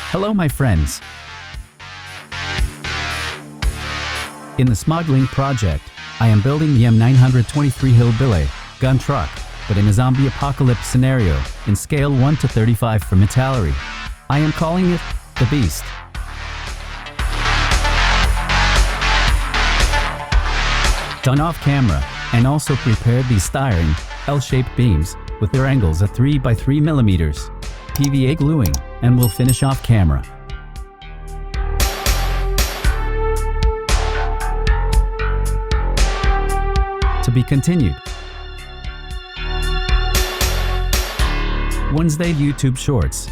Hello my friends. In the smuggling project, I am building the M923 Hillbilly gun truck, but in a zombie apocalypse scenario, in scale 1 to 35 from Italeri. I am calling it the Beast. Done off camera, and also prepared these styrene, L-shaped beams, with their angles at 3 by 3 millimeters. PVA gluing, and we'll finish off camera. To be continued. Wednesday YouTube Shorts.